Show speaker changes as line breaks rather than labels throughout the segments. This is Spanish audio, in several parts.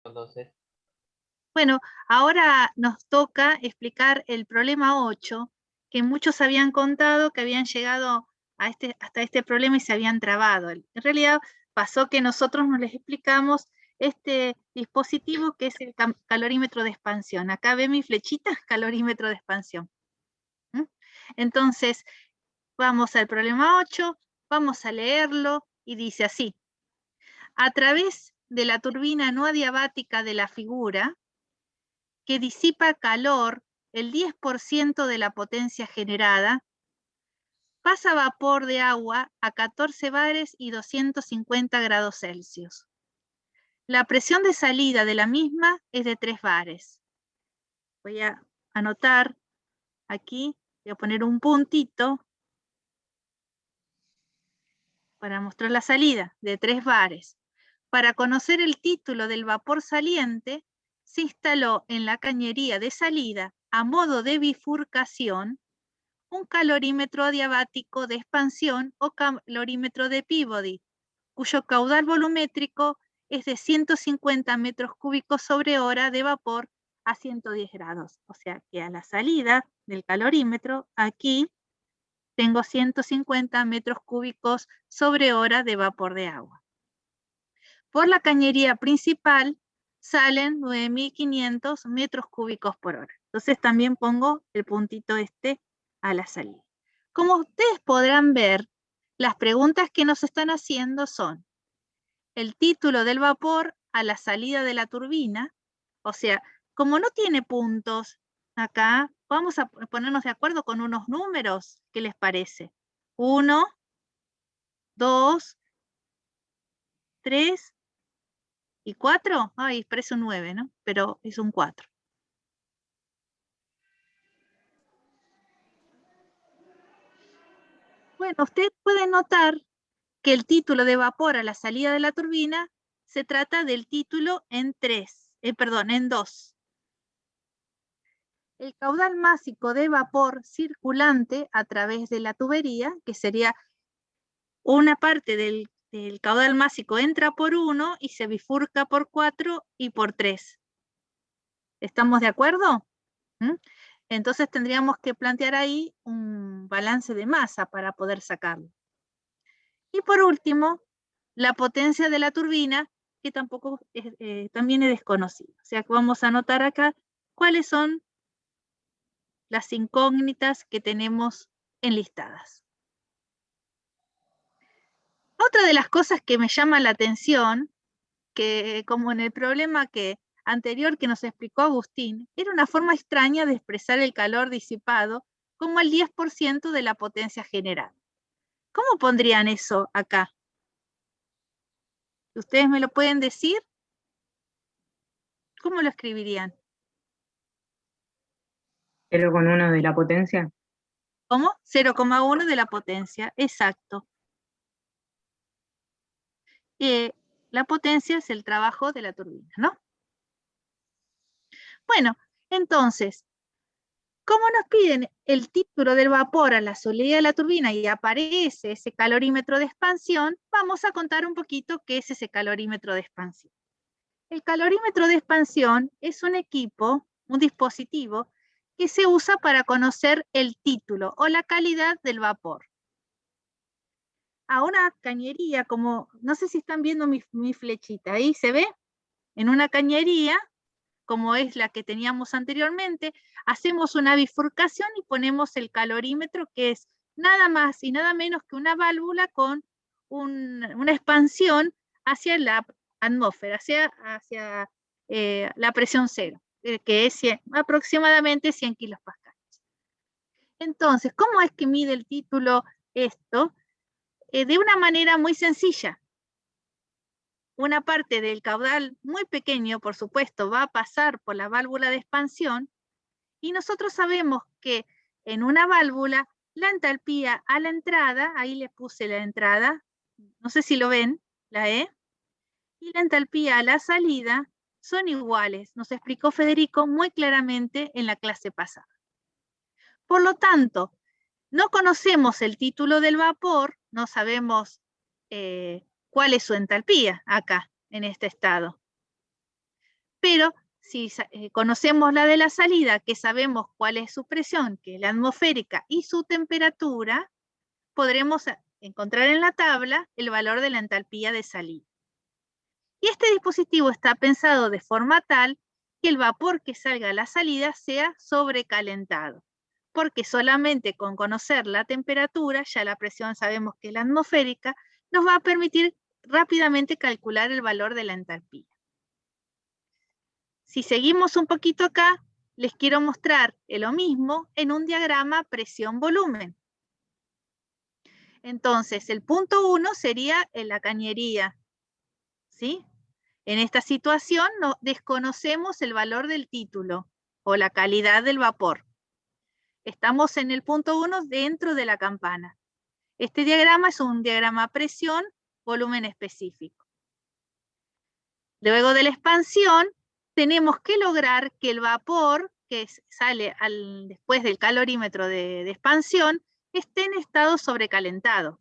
Entonces,
Bueno, ahora nos toca explicar el problema 8, que muchos habían contado que habían llegado hasta este problema y se habían trabado. En realidad pasó que nosotros no les explicamos este dispositivo que es el calorímetro de expansión. Acá ve mi flechita, calorímetro de expansión. ¿Mm? Entonces, vamos al problema 8, vamos a leerlo y dice así. A través de la turbina no adiabática de la figura, que disipa calor el 10% de la potencia generada, pasa vapor de agua a 14 bares y 250 grados Celsius. La presión de salida de la misma es de 3 bares. Voy a anotar aquí, voy a poner un puntito para mostrar la salida de 3 bares. Para conocer el título del vapor saliente, se instaló en la cañería de salida, a modo de bifurcación, un calorímetro adiabático de expansión o calorímetro de Peabody, cuyo caudal volumétrico es de 150 metros cúbicos sobre hora de vapor a 110 grados. O sea que a la salida del calorímetro, aquí tengo 150 metros cúbicos sobre hora de vapor de agua. Por la cañería principal salen 9.500 metros cúbicos por hora. Entonces también pongo el puntito este a la salida. Como ustedes podrán ver, las preguntas que nos están haciendo son el título del vapor a la salida de la turbina, o sea, como no tiene puntos acá, vamos a ponernos de acuerdo con unos números. ¿Qué les parece? 1, 2, 3 y 4. Ay, parece un 9, ¿no? Pero es un 4. Bueno, usted puede notar que el título de vapor a la salida de la turbina se trata del título en 2. El caudal másico de vapor circulante a través de la tubería, que sería una parte del caudal másico, entra por 1 y se bifurca por 4 y por 3. ¿Estamos de acuerdo? ¿Mm? Entonces tendríamos que plantear ahí un balance de masa para poder sacarlo. Y por último, la potencia de la turbina, que tampoco también es desconocida. O sea que vamos a anotar acá cuáles son las incógnitas que tenemos enlistadas. Otra de las cosas que me llama la atención, que como en el problema anterior que nos explicó Agustín, era una forma extraña de expresar el calor disipado como el 10% de la potencia generada. ¿Cómo pondrían eso acá? ¿Ustedes me lo pueden decir? ¿Cómo lo escribirían?
0,1 de la potencia.
¿Cómo? 0,1 de la potencia, exacto. La potencia es el trabajo de la turbina, ¿no? Bueno, entonces, como nos piden el título del vapor a la salida de la turbina y aparece ese calorímetro de expansión, vamos a contar un poquito qué es ese calorímetro de expansión. El calorímetro de expansión es un equipo, un dispositivo, que se usa para conocer el título o la calidad del vapor. A una cañería, como, no sé si están viendo mi flechita, ahí se ve, en una cañería, como es la que teníamos anteriormente, hacemos una bifurcación y ponemos el calorímetro, que es nada más y nada menos que una válvula con una expansión hacia la atmósfera, hacia la presión cero, que es aproximadamente 100 kilopascales. Entonces, ¿cómo es que mide el título esto? De una manera muy sencilla. Una parte del caudal muy pequeño, por supuesto, va a pasar por la válvula de expansión y nosotros sabemos que en una válvula la entalpía a la entrada, ahí le puse la entrada, no sé si lo ven, la E, y la entalpía a la salida son iguales. Nos explicó Federico muy claramente en la clase pasada. Por lo tanto, no conocemos el título del vapor, no sabemos cuál es su entalpía acá, en este estado. si conocemos la de la salida, que sabemos cuál es su presión, que es la atmosférica, y su temperatura, podremos encontrar en la tabla el valor de la entalpía de salida. Y este dispositivo está pensado de forma tal que el vapor que salga a la salida sea sobrecalentado, porque solamente con conocer la temperatura, ya la presión sabemos que es la atmosférica, nos va a permitir rápidamente calcular el valor de la entalpía. Si seguimos un poquito acá, les quiero mostrar lo mismo en un diagrama presión-volumen. Entonces, el punto 1 sería la cañería, ¿sí? En esta situación desconocemos el valor del título o la calidad del vapor. Estamos en el punto 1 dentro de la campana. Este diagrama es un diagrama presión-volumen específico. Luego de la expansión, tenemos que lograr que el vapor que sale después del calorímetro de expansión esté en estado sobrecalentado,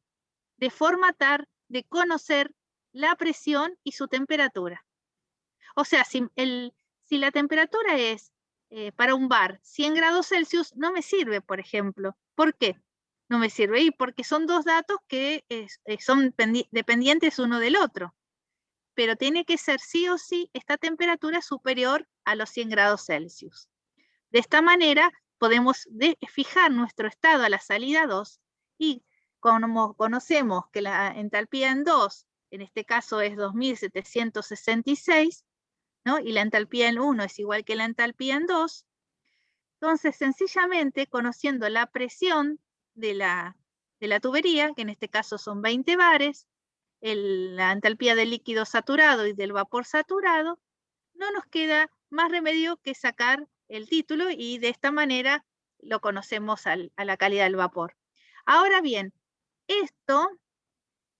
de forma tal de conocer la presión y su temperatura. O sea, si la temperatura es para un bar 100 grados Celsius, no me sirve, por ejemplo. ¿Por qué? No me sirve, y porque son dos datos que son dependientes uno del otro. Pero tiene que ser sí o sí esta temperatura superior a los 100 grados Celsius. De esta manera podemos fijar nuestro estado a la salida 2, y como conocemos que la entalpía en 2, en este caso es 2766, ¿no? Y la entalpía en 1 es igual que la entalpía en 2, entonces sencillamente conociendo la presión de la tubería, que en este caso son 20 bares, la entalpía del líquido saturado y del vapor saturado, no nos queda más remedio que sacar el título, y de esta manera lo conocemos a la calidad del vapor. Ahora bien, esto,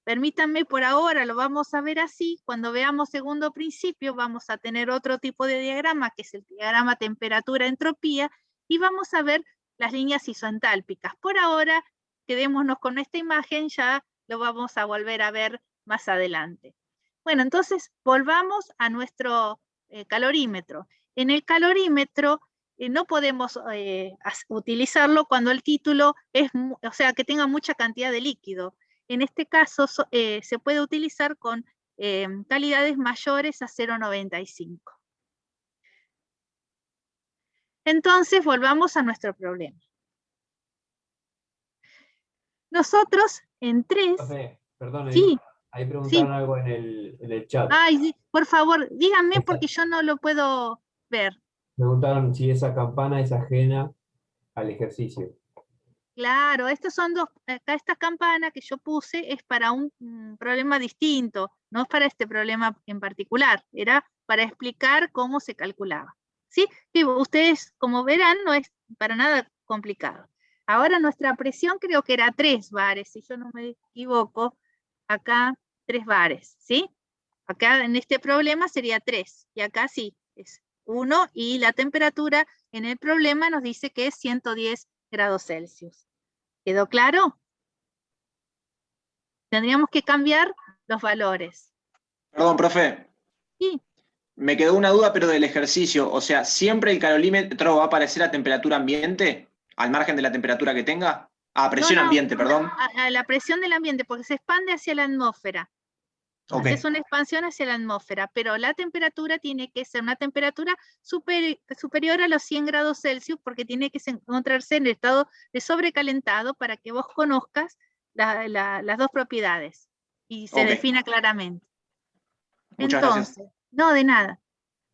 permítanme por ahora, lo vamos a ver así. Cuando veamos segundo principio vamos a tener otro tipo de diagrama, que es el diagrama temperatura-entropía, y vamos a ver las líneas isoentálpicas. Por ahora, quedémonos con esta imagen, ya lo vamos a volver a ver más adelante. Bueno, entonces volvamos a nuestro calorímetro. En el calorímetro no podemos utilizarlo cuando el título es, o sea, que tenga mucha cantidad de líquido. En este caso se puede utilizar con calidades mayores a 0,95. Entonces volvamos a nuestro problema. Nosotros en 3...
Perdón,
sí,
ahí preguntaron
sí.
algo en el chat.
Ay, por favor, díganme porque yo no lo puedo ver.
Preguntaron si esa campana es ajena al ejercicio.
Claro, estas son dos, acá esta campana que yo puse es para un problema distinto, no es para este problema en particular, era para explicar cómo se calculaba. ¿Sí? Y ustedes, como verán, no es para nada complicado. Ahora nuestra presión creo que era 3 bares, si yo no me equivoco, acá 3 bares, ¿sí? Acá en este problema sería 3, y acá sí, es 1, y la temperatura en el problema nos dice que es 110 grados Celsius. ¿Quedó claro? Tendríamos que cambiar los valores.
Perdón, profe.
Sí.
Me quedó una duda, pero del ejercicio. O sea, ¿siempre el calorímetro va a aparecer a temperatura ambiente? ¿Al margen de la temperatura que tenga? A presión ambiente, perdón.
A la presión del ambiente, porque se expande hacia la atmósfera.
Okay.
Es una expansión hacia la atmósfera, pero la temperatura tiene que ser una temperatura superior a los 100 grados Celsius, porque tiene que encontrarse en el estado de sobrecalentado para que vos conozcas las dos propiedades y se defina claramente.
Muchas
Entonces,
gracias.
No, de nada.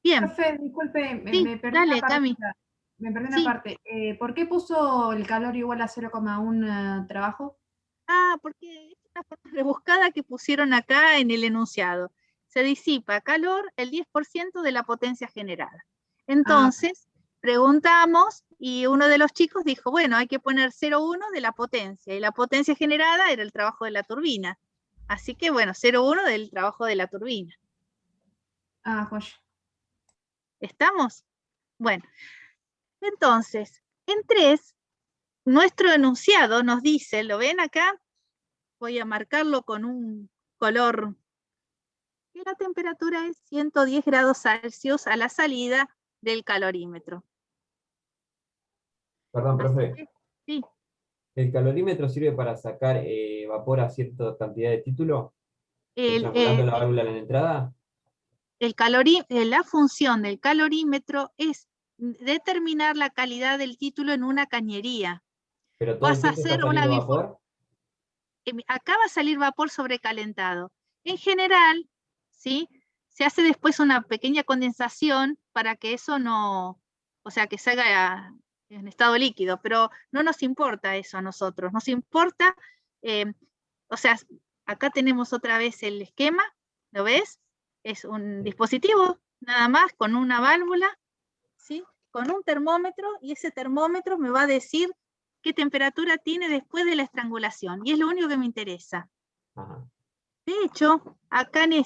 Bien.
Profe, disculpe,
Sí,
me perdí
dale,
una parte.
Cami.
Me perdí una parte. ¿Por qué puso el calor igual a 0,1 trabajo?
Porque es una forma rebuscada que pusieron acá en el enunciado. Se disipa calor el 10% de la potencia generada. Entonces, preguntamos y uno de los chicos dijo, bueno, hay que poner 0,1 de la potencia, y la potencia generada era el trabajo de la turbina. Así que, bueno, 0,1 del trabajo de la turbina.
Joya.
¿Estamos? Bueno, entonces, en 3, nuestro enunciado nos dice, ¿lo ven acá? Voy a marcarlo con un color, que la temperatura es 110 grados Celsius a la salida del calorímetro.
Perdón,
Así
profe.
que, sí,
¿El calorímetro sirve para sacar vapor a cierta cantidad de título?
el,
¿Estrangulando la válvula en la entrada?
la función del calorímetro es determinar la calidad del título en una cañería.
¿Pero todo el
Vas a
tiempo está
hacer una
saliendo vapor?
acá va a salir vapor sobrecalentado. En general, ¿sí? Se hace después una pequeña condensación para que eso no, o sea, que salga en estado líquido, pero no nos importa eso a nosotros. Nos importa, o sea, acá tenemos otra vez el esquema, ¿lo ves? Es un dispositivo nada más con una válvula, ¿sí? Con un termómetro, y ese termómetro me va a decir qué temperatura tiene después de la estrangulación, y es lo único que me interesa.
Ajá.
De hecho, acá en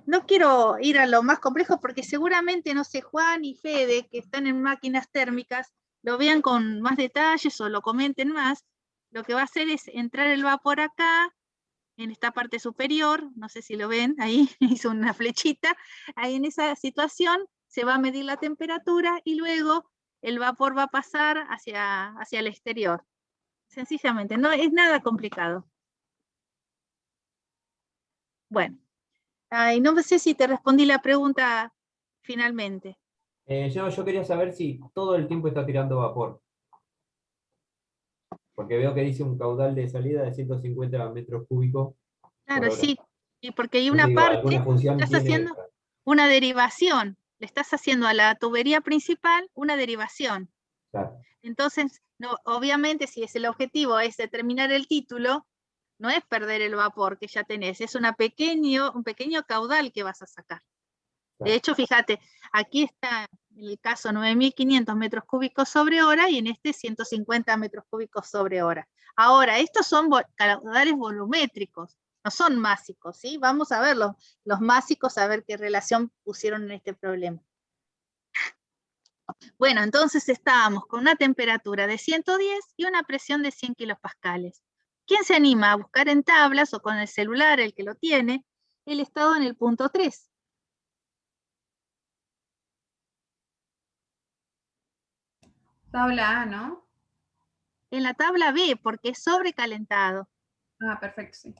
no quiero ir a lo más complejo porque seguramente, no sé, Juan y Fede, que están en máquinas térmicas, lo vean con más detalles o lo comenten más. Lo que va a hacer es entrar el vapor acá, en esta parte superior, no sé si lo ven, ahí hizo una flechita, ahí en esa situación se va a medir la temperatura y luego el vapor va a pasar hacia el exterior. Sencillamente, no es nada complicado. Bueno, no sé si te respondí la pregunta finalmente.
Yo quería saber si todo el tiempo está tirando vapor. Porque veo que dice un caudal de salida de 150 metros cúbicos por
Claro,
hora.
sí, y porque hay
Entonces
una
digo,
parte,
¿alguna función
estás
tiene?
haciendo una derivación, le estás haciendo a la tubería principal una derivación.
Claro,
Entonces, no, obviamente, si es el objetivo es determinar el título, no es perder el vapor que ya tenés, es un pequeño caudal que vas a sacar. De
claro.
hecho, fíjate, aquí está en el caso 9.500 metros cúbicos sobre hora y en este 150 metros cúbicos sobre hora. Ahora, estos son caudales volumétricos, no son másicos, ¿sí? Vamos a ver los másicos, a ver qué relación pusieron en este problema. Bueno, entonces estábamos con una temperatura de 110 y una presión de 100 kilopascales. ¿Quién se anima a buscar en tablas o con el celular, el que lo tiene, el estado en el punto 3?
Tabla A, ¿no?
En la tabla B, porque es sobrecalentado.
Ah, perfecto, sí.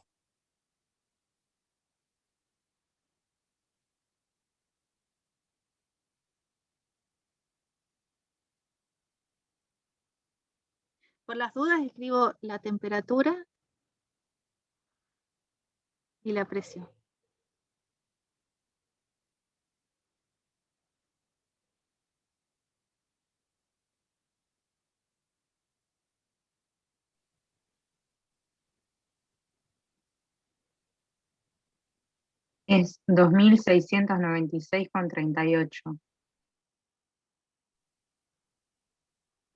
Por las dudas escribo la temperatura y la presión.
Es 2696,38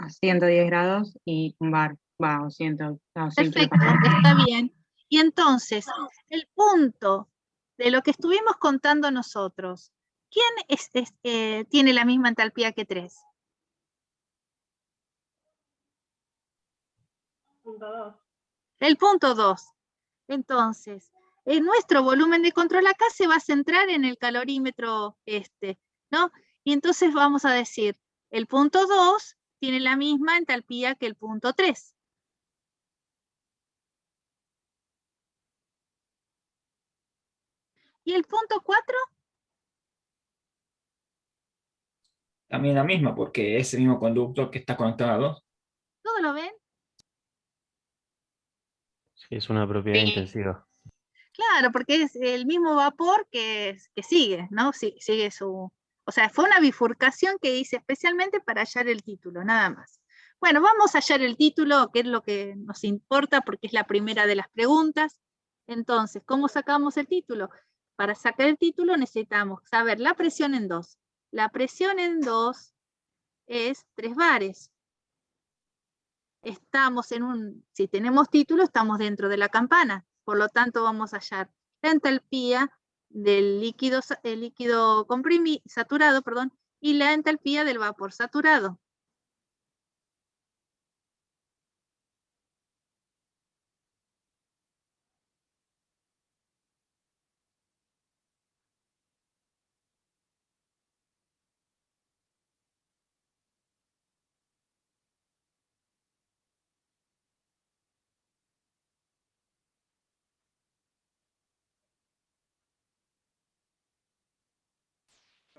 a 110 grados y un bar, va, o 100
Perfecto,
kilopascales.
está bien. Y entonces, el punto de lo que estuvimos contando nosotros, ¿quién tiene la misma entalpía que 3? El punto 2. Entonces, en nuestro volumen de control acá se va a centrar en el calorímetro ¿no? Y entonces vamos a decir, el punto 2 tiene la misma entalpía que el punto 3. ¿Y el punto 4?
También la misma, porque es el mismo conductor que está conectado a dos.
¿Todo lo ven?
Sí, es una propiedad intensiva.
Claro, porque es el mismo vapor que sigue, ¿no? Sigue su... O sea, fue una bifurcación que hice especialmente para hallar el título, nada más. Bueno, vamos a hallar el título, que es lo que nos importa, porque es la primera de las preguntas. Entonces, ¿cómo sacamos el título? Para sacar el título necesitamos saber la presión en 2. La presión en 2 es 3 bares. Si tenemos título, estamos dentro de la campana. Por lo tanto, vamos a hallar la entalpía del líquido saturado, y la entalpía del vapor saturado.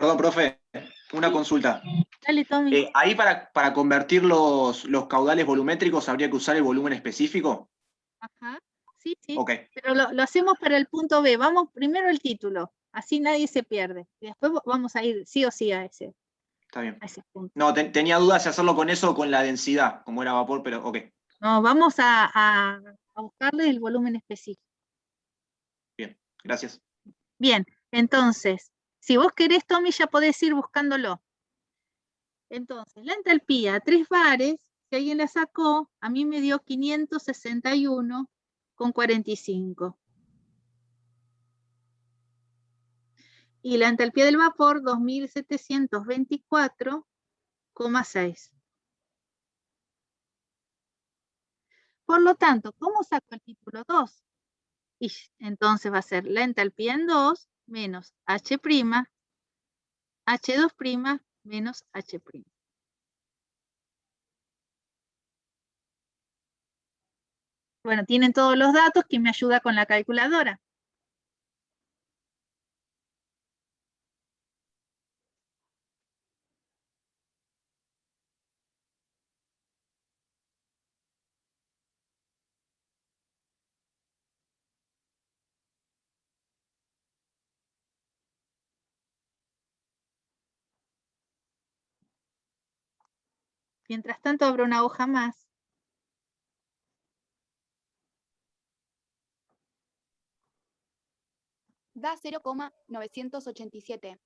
Perdón, profe, una consulta.
Dale, Tommy.
Ahí para convertir los caudales volumétricos habría que usar el volumen específico.
Ajá. Sí, sí.
Ok,
Pero lo hacemos para el punto B. Vamos primero el título. Así nadie se pierde. Y después vamos a ir sí o sí a ese
está bien.
punto.
No, tenía dudas si hacerlo con eso o con la densidad, como era vapor, pero ok.
No, vamos a buscarle el volumen específico.
Bien, gracias.
Bien, entonces, si vos querés, Tommy, ya podés ir buscándolo. Entonces, la entalpía a 3 bares, si alguien la sacó, a mí me dio 561,45. Y la entalpía del vapor, 2724,6. Por lo tanto, ¿cómo saco el título 2? Y entonces va a ser la entalpía en 2 menos H', H2' menos H'. Bueno, tienen todos los datos que me ayuda con la calculadora. Mientras tanto, abro una hoja más.
Da 0,987.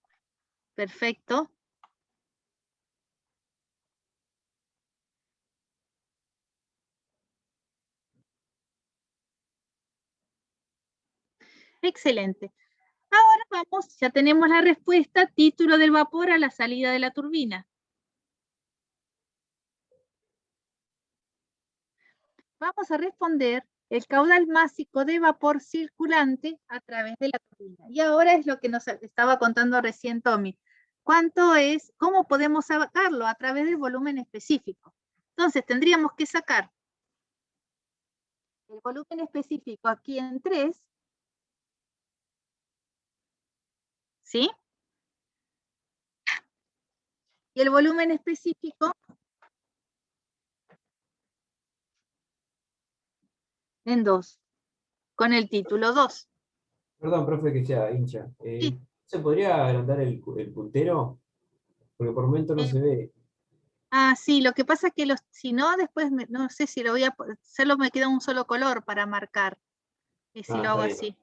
Perfecto. Excelente. Ahora vamos, ya tenemos la respuesta, título del vapor a la salida de la turbina. Vamos a responder el caudal másico de vapor circulante a través de la turbina. Y ahora es lo que nos estaba contando recién Tommy. ¿Cuánto es? ¿Cómo podemos sacarlo? A través del volumen específico. Entonces tendríamos que sacar el volumen específico aquí en 3. ¿Sí? Y el volumen específico en 2, con el título 2.
Perdón, profe, que sea hincha.
Sí.
¿Se podría agrandar el puntero? Porque por momento no se ve.
Sí, lo que pasa es que si no, después no sé si lo voy a solo me queda un solo color para marcar. Y si lo hago así.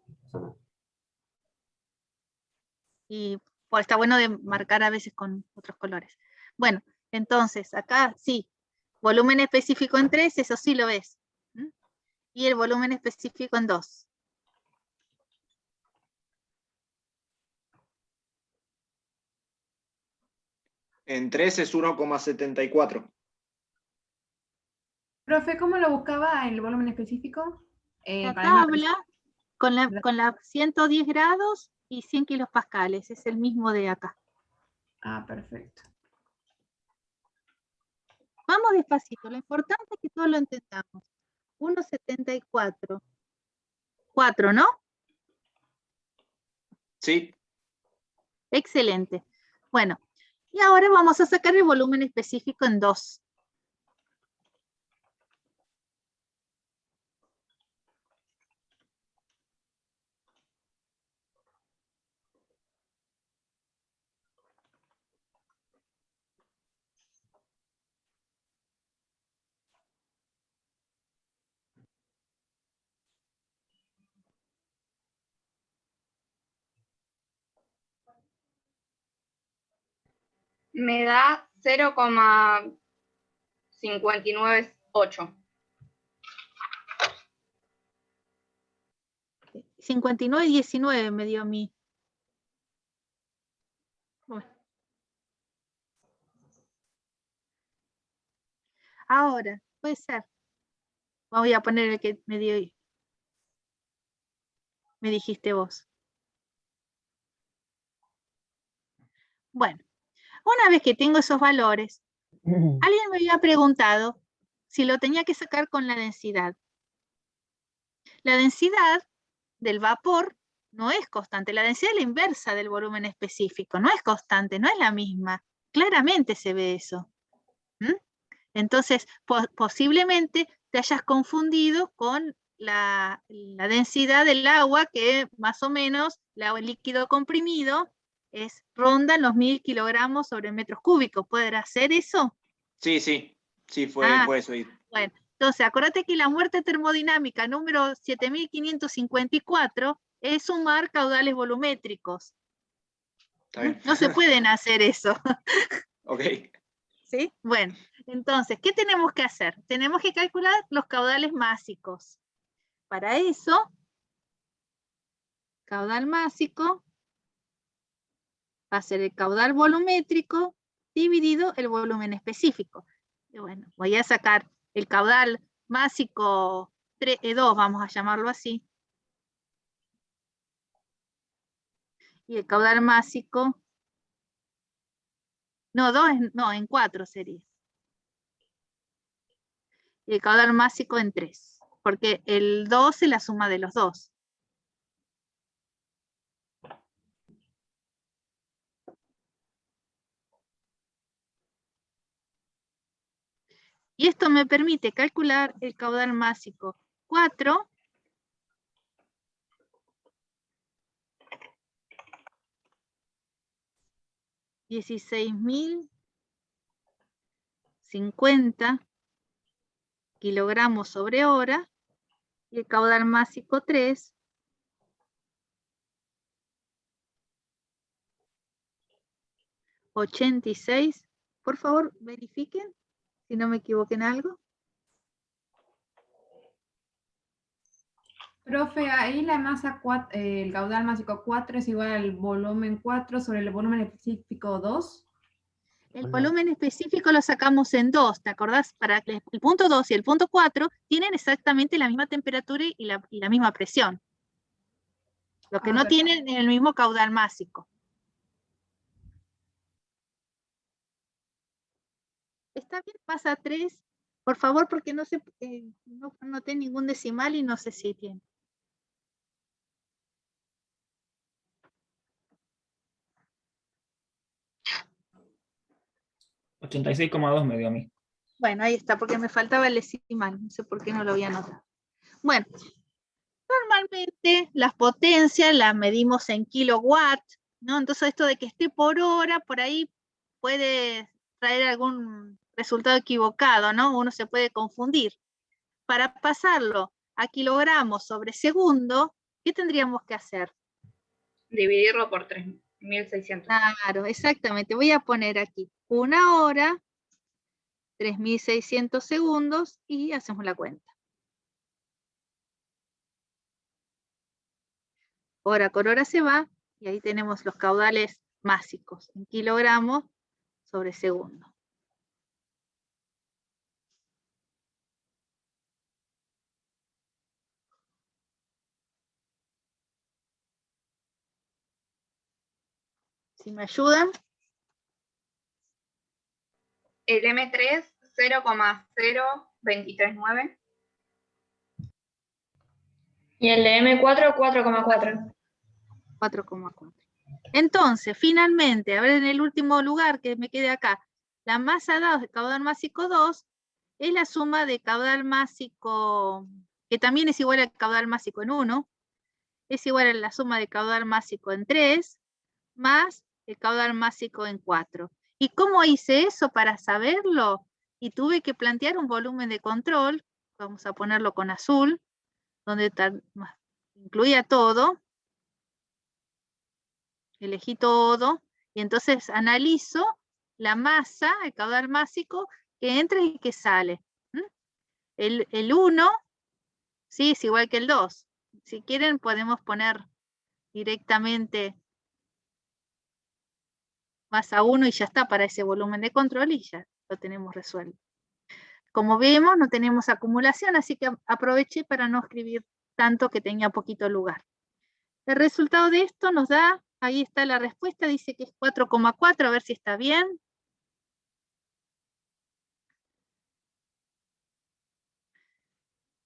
Y pues, está bueno de marcar a veces con otros colores. Bueno, entonces acá sí, volumen específico en 3, eso sí lo ves. Y el volumen específico en 2.
En 3 es 1,74.
Profe, ¿cómo lo buscaba el volumen específico?
La
Para no-
tabla con la 110 grados y 100 kilopascales, es el mismo de acá.
Perfecto.
Vamos despacito, lo importante es que todos lo entendamos. 1,74. 4, ¿no?
Sí.
Excelente. Bueno, y ahora vamos a sacar el volumen específico en 2.
Me da 0,598.
59,19 me dio a mí. Bueno. Ahora, puede ser. Voy a poner el que me dijiste vos. Bueno, una vez que tengo esos valores, alguien me había preguntado si lo tenía que sacar con la densidad. La densidad del vapor no es constante. La densidad es la inversa del volumen específico, no es constante, no es la misma. Claramente se ve eso. ¿Mm? Entonces, posiblemente te hayas confundido con la densidad del agua, que más o menos, el agua líquido comprimido, ronda los 1000 kilogramos sobre metros cúbicos. ¿Podrá hacer eso?
Sí, fue eso.
Bueno, entonces, acuérdate que la muerte termodinámica número 7554 es sumar caudales volumétricos.
Está bien.
No se pueden hacer eso.
Ok.
¿Sí? Bueno, entonces, ¿qué tenemos que hacer? Tenemos que calcular los caudales másicos. Para eso, caudal másico va a ser el caudal volumétrico dividido el volumen específico. Y bueno, voy a sacar el caudal másico 2, vamos a llamarlo así. Y el caudal másico, no, 2, no, en 4 sería. Y el caudal másico en 3, porque el 2 es la suma de los dos. Y esto me permite calcular el caudal másico 4 16.050 kilogramos sobre hora, y el caudal másico 3, 86. Por favor, verifiquen si no me equivoqué en algo.
Profe, ahí la masa 4, el caudal másico 4 es igual al volumen 4 sobre el volumen específico 2.
El volumen específico lo sacamos en 2, ¿te acordás? Para que el punto 2 y el punto 4 tienen exactamente la misma temperatura y la misma presión. Lo que no
perfecto.
tienen es el mismo caudal másico. ¿Está bien? Pasa 3. Por favor, porque no noté ningún decimal y no sé si tiene.
$86,2 me dio a mí.
Bueno, ahí está, porque me faltaba el decimal. No sé por qué no lo había anotado. Bueno, normalmente las potencias las medimos en kilowatts, ¿no? Entonces esto de que esté por hora, por ahí puede traer algún resultado equivocado, ¿no? Uno se puede confundir. Para pasarlo a kilogramos sobre segundo, ¿qué tendríamos que hacer?
Dividirlo por 3.600.
Claro, exactamente. Voy a poner aquí 1 hora, 3.600 segundos y hacemos la cuenta. Hora con hora se va y ahí tenemos los caudales másicos en kilogramos sobre segundo. Si me ayudan.
El M3, 0,0239. Y el de M4, 4,4.
4,4. Entonces, finalmente, a ver, en el último lugar que me quede acá, la masa 2 de caudal másico 2 es la suma de caudal másico, que también es igual al caudal másico en 1, es igual a la suma de caudal másico en 3, más el caudal másico en 4. ¿Y cómo hice eso para saberlo? Y tuve que plantear un volumen de control, vamos a ponerlo con azul, donde incluía todo. Elegí todo, y entonces analizo la masa, el caudal másico, que entra y que sale. El 1, sí, es igual que el 2. Si quieren podemos poner directamente masa 1 y ya está para ese volumen de control y ya lo tenemos resuelto. Como vemos, no tenemos acumulación, así que aproveché para no escribir tanto que tenía poquito lugar. El resultado de esto nos da, ahí está la respuesta, dice que es 4,4, a ver si está bien.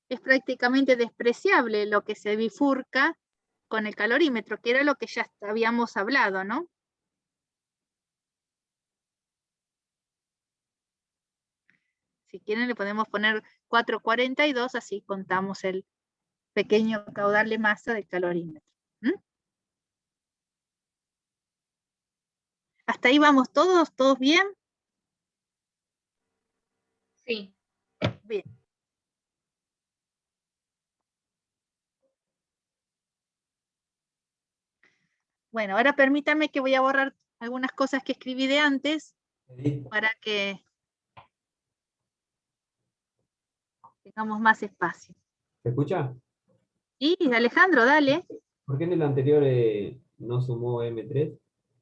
Es prácticamente despreciable lo que se bifurca con el calorímetro, que era lo que ya habíamos hablado, ¿no? Si quieren le podemos poner 442, así contamos el pequeño caudal de masa del calorímetro. ¿Mm? ¿Hasta ahí vamos todos? ¿Todos bien?
Sí.
Bien. Bueno, ahora permítanme que voy a borrar algunas cosas que escribí de antes
Edith,
para que tengamos más espacio.
¿se escucha?
Y Alejandro, dale.
¿Por qué en el anterior no sumó M3?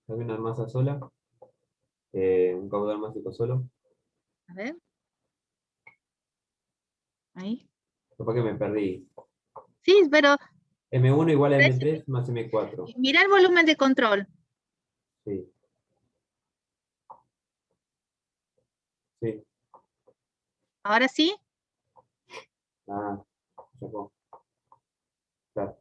Había una masa sola, un caudal másico solo.
A ver. Ahí.
¿Por qué me perdí?
Sí, pero
M1 igual a M3 más M4.
mirá el volumen de control.
Sí. Sí.
Ahora sí.
Ah, sacó. Claro.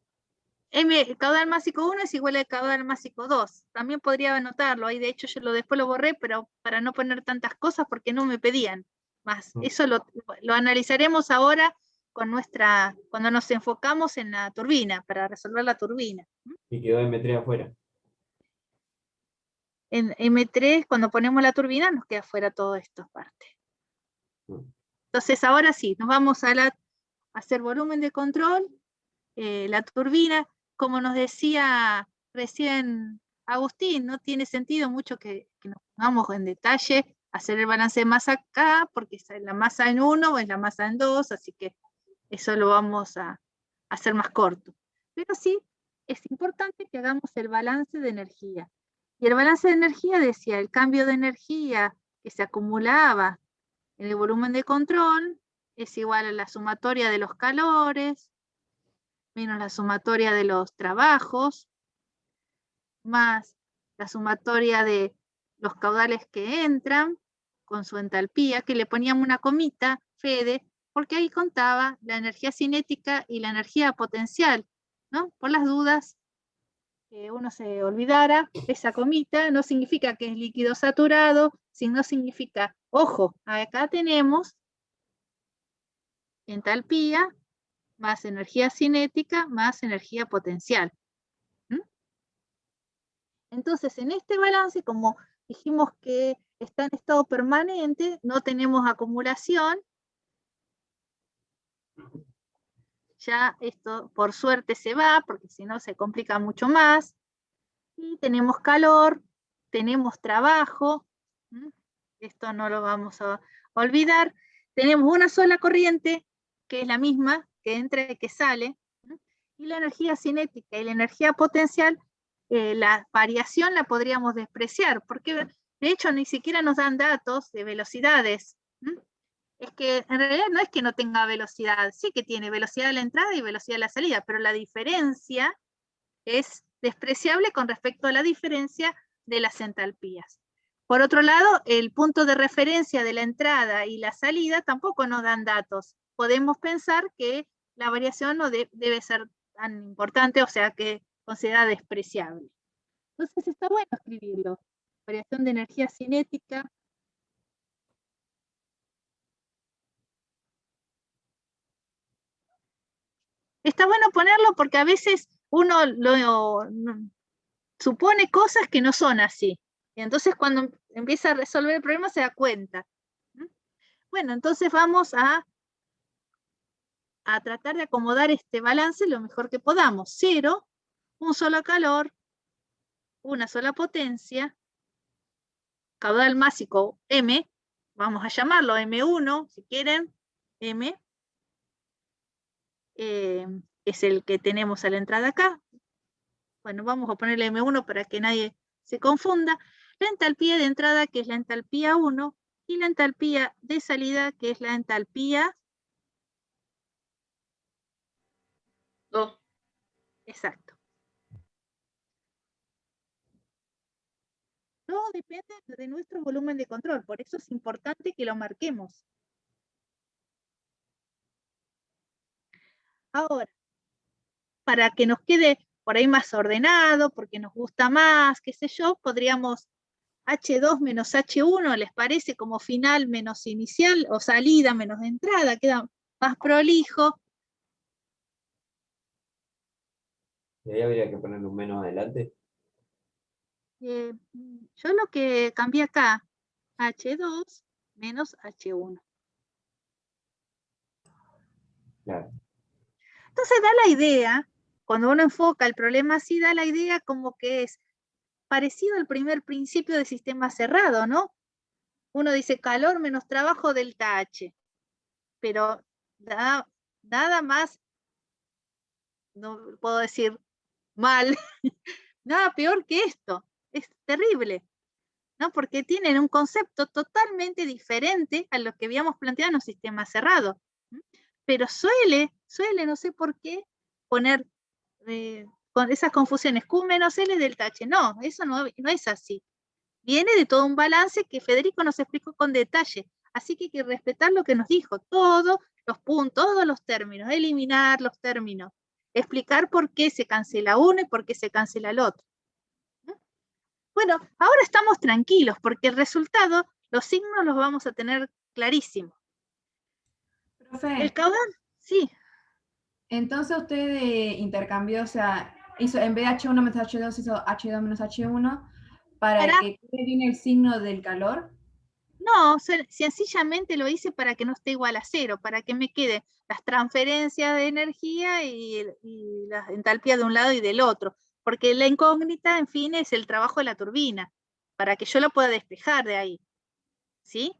El caudal másico 1 es igual al caudal másico 2. También podría anotarlo. Ahí de hecho yo después lo borré, pero para no poner tantas cosas porque no me pedían más. Eso lo analizaremos ahora con cuando nos enfocamos en la turbina, para resolver la turbina.
Y quedó M3 afuera.
En M3, cuando ponemos la turbina, nos queda fuera todo esto aparte. Entonces ahora sí, nos vamos a hacer volumen de control, la turbina. Como nos decía recién Agustín, no tiene sentido mucho que nos pongamos en detalle, hacer el balance de masa acá, porque es la masa en 1 o es la masa en 2, así que eso lo vamos a hacer más corto. Pero sí, es importante que hagamos el balance de energía. Y el balance de energía decía, el cambio de energía que se acumulaba en el volumen de control es igual a la sumatoria de los calores, menos la sumatoria de los trabajos, más la sumatoria de los caudales que entran, con su entalpía, que le poníamos una comita, Fede, porque ahí contaba la energía cinética y la energía potencial, ¿no? Por las dudas, que uno se olvidara, esa comita no significa que es líquido saturado, sino significa, ojo, acá tenemos entalpía, más energía cinética, más energía potencial. Entonces, en este balance, como dijimos que está en estado permanente, no tenemos acumulación, ya esto por suerte se va, porque si no se complica mucho más, y tenemos calor, tenemos trabajo, esto no lo vamos a olvidar, tenemos una sola corriente, que es la misma, que entra y que sale, y la energía cinética y la energía potencial, la variación la podríamos despreciar, porque de hecho ni siquiera nos dan datos de velocidades. Es que en realidad no es que no tenga velocidad, sí que tiene velocidad de la entrada y velocidad de la salida, pero la diferencia es despreciable con respecto a la diferencia de las entalpías. Por otro lado, el punto de referencia de la entrada y la salida tampoco nos dan datos. Podemos pensar que la variación no debe ser tan importante, o sea que considerada despreciable. Entonces está bueno escribirlo. Variación de energía cinética. Está bueno ponerlo porque a veces uno supone cosas que no son así. Y entonces cuando empieza a resolver el problema se da cuenta. Bueno, entonces vamos a tratar de acomodar este balance lo mejor que podamos. 0, un solo calor, una sola potencia, caudal másico M, vamos a llamarlo M1, si quieren, M, es el que tenemos a la entrada acá. Bueno, vamos a ponerle M1 para que nadie se confunda. La entalpía de entrada, que es la entalpía 1, y la entalpía de salida, que es la entalpía 2. Exacto. Todo depende de nuestro volumen de control, por eso es importante que lo marquemos. Ahora, para que nos quede por ahí más ordenado, porque nos gusta más, qué sé yo, podríamos H2 menos H1, ¿les parece? Como final menos inicial, o salida menos entrada, queda más prolijo.
Y ahí habría que ponerle un menos adelante.
Yo lo que cambié acá, H2 menos H1.
Claro.
Entonces da la idea, cuando uno enfoca el problema así, da la idea como que es parecido al primer principio del sistema cerrado, ¿no? Uno dice calor menos trabajo delta H, pero nada más, no puedo decir mal, nada peor que esto, es terrible, ¿no? Porque tienen un concepto totalmente diferente a lo que habíamos planteado en un sistema cerrado, pero suele, no sé por qué, poner con esas confusiones, Q menos L delta H, no, eso no es así. Viene de todo un balance que Federico nos explicó con detalle. Así que hay que respetar lo que nos dijo, todos los puntos, todos los términos, eliminar los términos, explicar por qué se cancela uno y por qué se cancela el otro. Bueno, ahora estamos tranquilos porque el resultado, los signos los vamos a tener clarísimos.
Profe,
El caudal, sí.
entonces usted intercambió, o sea, hizo, en vez de H1 menos H2, hizo H2 menos H1 para que quede bien el signo del calor.
No, sencillamente lo hice para que no esté igual a cero, para que me queden las transferencias de energía y la entalpía de un lado y del otro, porque la incógnita, en fin, es el trabajo de la turbina, para que yo lo pueda despejar de ahí, ¿sí?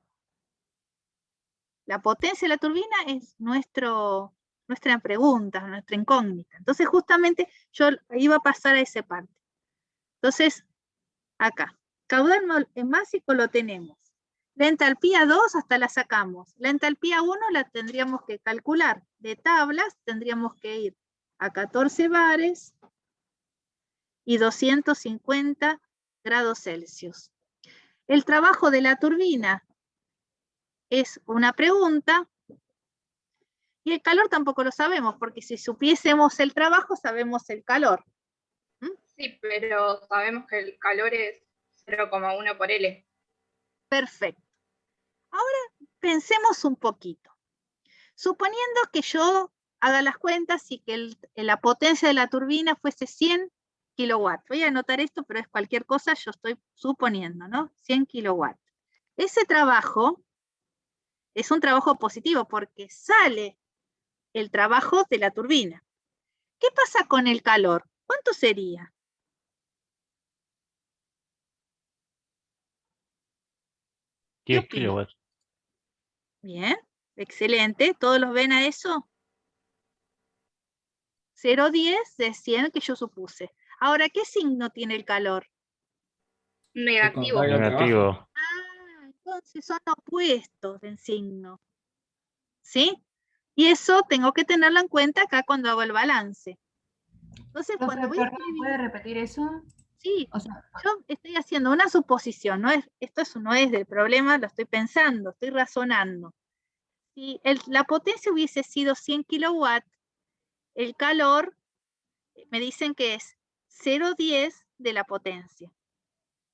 La potencia de la turbina es nuestra pregunta, nuestra incógnita. Entonces, justamente, yo iba a pasar a esa parte. Entonces, acá, caudal másico lo tenemos. La entalpía 2 hasta la sacamos. La entalpía 1 la tendríamos que calcular. De tablas tendríamos que ir a 14 bares y 250 grados Celsius. El trabajo de la turbina es una pregunta y el calor tampoco lo sabemos, porque si supiésemos el trabajo, sabemos el calor.
Sí, pero sabemos que el calor es 0,1 por L.
Perfecto. Ahora pensemos un poquito. Suponiendo que yo haga las cuentas y que la potencia de la turbina fuese 100 kilowatts. Voy a anotar esto, pero es cualquier cosa, yo estoy suponiendo, ¿no? 100 kilowatts. Ese trabajo es un trabajo positivo porque sale el trabajo de la turbina. ¿Qué pasa con el calor? ¿Cuánto sería? ¿Qué
10
opinan?
kilowatts.
Bien, excelente. ¿Todos los ven a eso? 0,10 de 100 que yo supuse. Ahora, ¿qué signo tiene el calor?
Negativo.
Negativo.
Ah, entonces son opuestos en signo. ¿Sí? Y eso tengo que tenerlo en cuenta acá cuando hago el balance. Entonces,
Profe,
cuando voy a
perdón,
escribir...
¿puede repetir eso?
Sí,
O sea,
yo estoy haciendo una suposición, esto no es del problema, lo estoy pensando, estoy razonando. Si la potencia hubiese sido 100 kilowatts, el calor me dicen que es 0,10 de la potencia.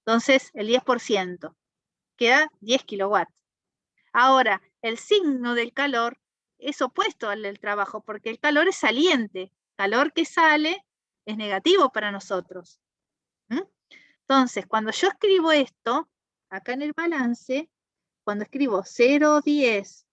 Entonces, el 10%, queda 10 kilowatts. Ahora, el signo del calor es opuesto al del trabajo, porque el calor es saliente. Calor que sale es negativo para nosotros. Entonces, cuando yo escribo esto, acá en el balance, cuando escribo 0,10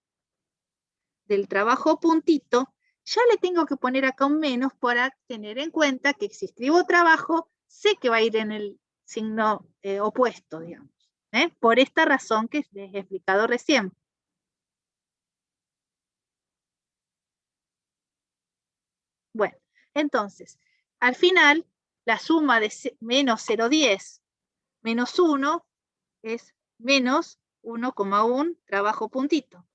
del trabajo puntito, ya le tengo que poner acá un menos para tener en cuenta que si escribo trabajo, sé que va a ir en el signo opuesto, digamos. Por esta razón que les he explicado recién. Bueno, entonces, al final, la suma de menos 0,10 menos 1 es menos 1,1 trabajo puntito.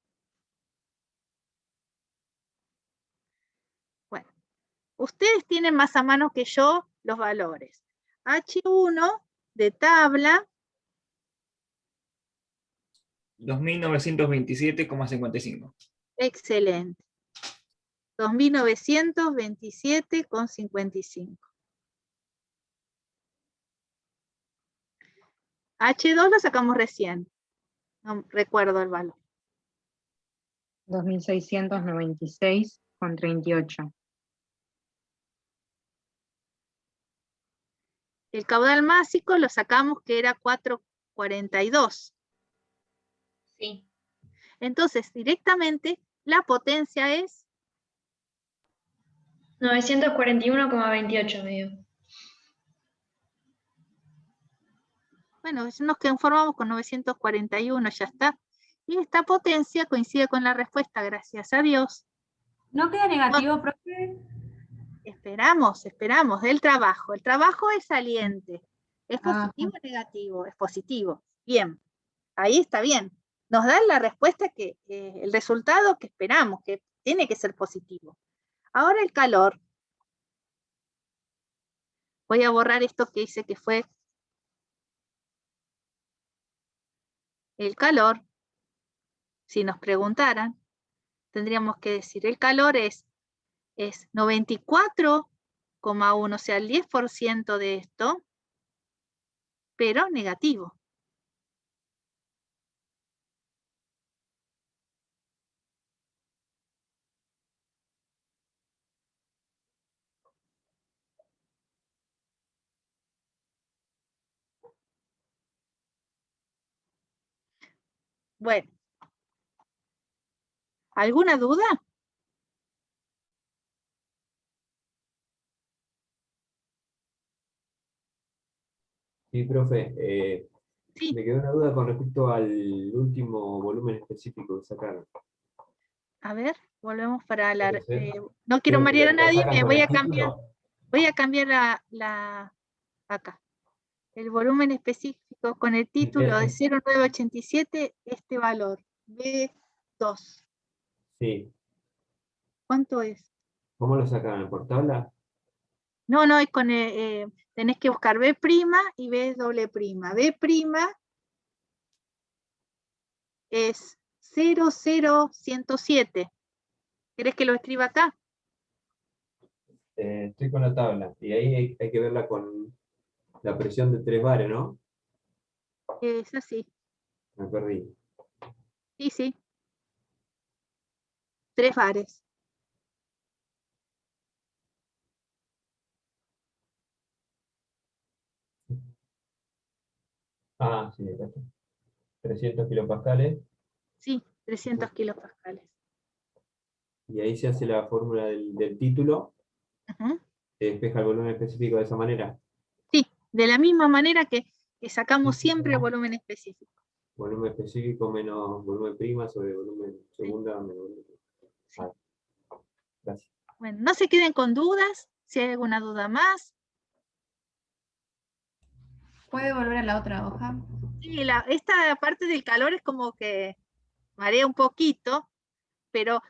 Bueno, ustedes tienen más a mano que yo los valores. H1 de tabla.
2927,55.
Excelente. 2927,55. H2 lo sacamos recién. No recuerdo el valor.
2.696,38.
El caudal másico lo sacamos que era 442.
Sí.
Entonces, directamente, la potencia es
941,28 me dio.
bueno, nos conformamos con 941, ya está. Y esta potencia coincide con la respuesta, gracias a Dios.
¿No queda negativo, profe?
Esperamos del trabajo. El trabajo es saliente. ¿Es
Ajá.
positivo o negativo? Es positivo. Bien, ahí está bien. Nos da la respuesta el resultado que esperamos, que tiene que ser positivo. Ahora el calor. Voy a borrar esto que dice que fue el calor. Si nos preguntaran, tendríamos que decir, el calor es 94,1, o sea, el 10% de esto, pero negativo. Bueno, ¿alguna duda?
Sí, profe.
Sí.
Me quedó una duda con respecto al último volumen específico que sacaron.
A ver, volvemos para la...
¿Puede ser?
no quiero
Creo que
marear a
lo
nadie,
sacan con
voy
el
a cambiar.
título.
Voy a cambiar acá. El volumen específico con el título de 0987, este valor, B2.
Sí.
¿Cuánto es?
¿Cómo lo sacaron? ¿Por tabla?
No, es con tenés que buscar B' y B doble prima. B' es 00107. ¿Querés que lo escriba acá?
Estoy con la tabla. Y ahí hay que verla con la presión de 3 bares, ¿no?
Es así.
Me perdí.
Sí. 3 bares.
Ah, sí, acá está. 300 kilopascales.
Sí, 300 kilopascales.
Y ahí se hace la fórmula del título.
Ujú.
Se despeja el volumen específico de esa manera.
Sí, de la misma manera que sacamos siempre el volumen específico.
Volumen específico menos volumen prima sobre volumen segunda menos volumen.
Sí.
Gracias.
Bueno, no se queden con dudas. Si hay alguna duda más.
¿Puede volver a la otra hoja?
Sí, esta parte del calor es como que marea un poquito, pero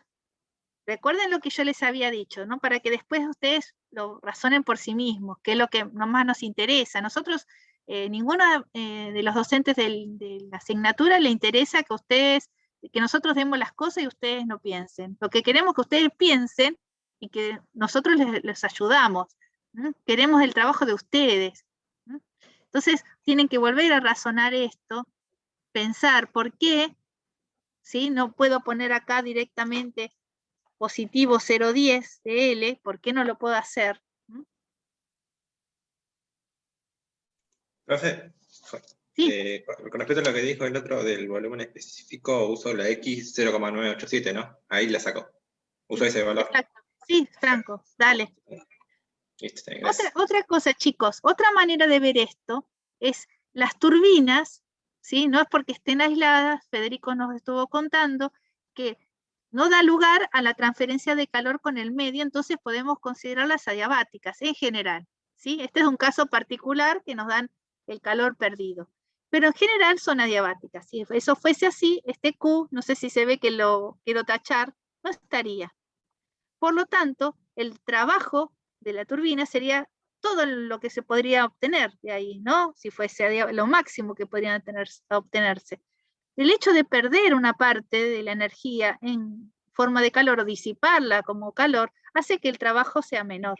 recuerden lo que yo les había dicho, ¿no? Para que después ustedes lo razonen por sí mismos, que es lo que más nos interesa. Nosotros, ninguno de los docentes de la asignatura le interesa que nosotros demos las cosas y ustedes no piensen. Lo que queremos es que ustedes piensen y que nosotros les ayudamos. ¿no? Queremos el trabajo de ustedes. ¿no? Entonces, tienen que volver a razonar esto, pensar por qué, ¿sí? No puedo poner acá directamente positivo 0,10 de L, ¿por qué no lo puedo hacer?
Profe,
Sí.
con respecto a lo que dijo el otro del volumen específico, uso la X 0,987, ¿no? Ahí la saco. Uso ese valor.
Exacto. Sí, Franco, dale.
Listo, está bien, gracias.
Otra cosa, chicos, otra manera de ver esto es las turbinas, ¿sí? No es porque estén aisladas, Federico nos estuvo contando que no da lugar a la transferencia de calor con el medio, entonces podemos considerarlas adiabáticas en general, ¿sí? Este es un caso particular que nos dan el calor perdido, pero en general son adiabáticas. Si eso fuese así, este Q, no sé si se ve que lo quiero tachar, no estaría. Por lo tanto, el trabajo de la turbina sería todo lo que se podría obtener de ahí, ¿no? Si fuese lo máximo que podrían obtenerse. El hecho de perder una parte de la energía en forma de calor o disiparla como calor hace que el trabajo sea menor.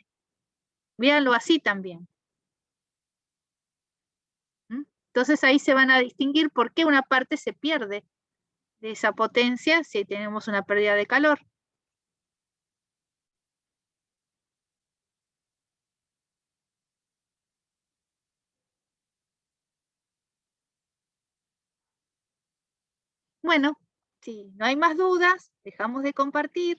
Véanlo así también. ¿Mm? Entonces ahí se van a distinguir por qué una parte se pierde de esa potencia si tenemos una pérdida de calor. Bueno, si no hay más dudas, dejamos de compartir.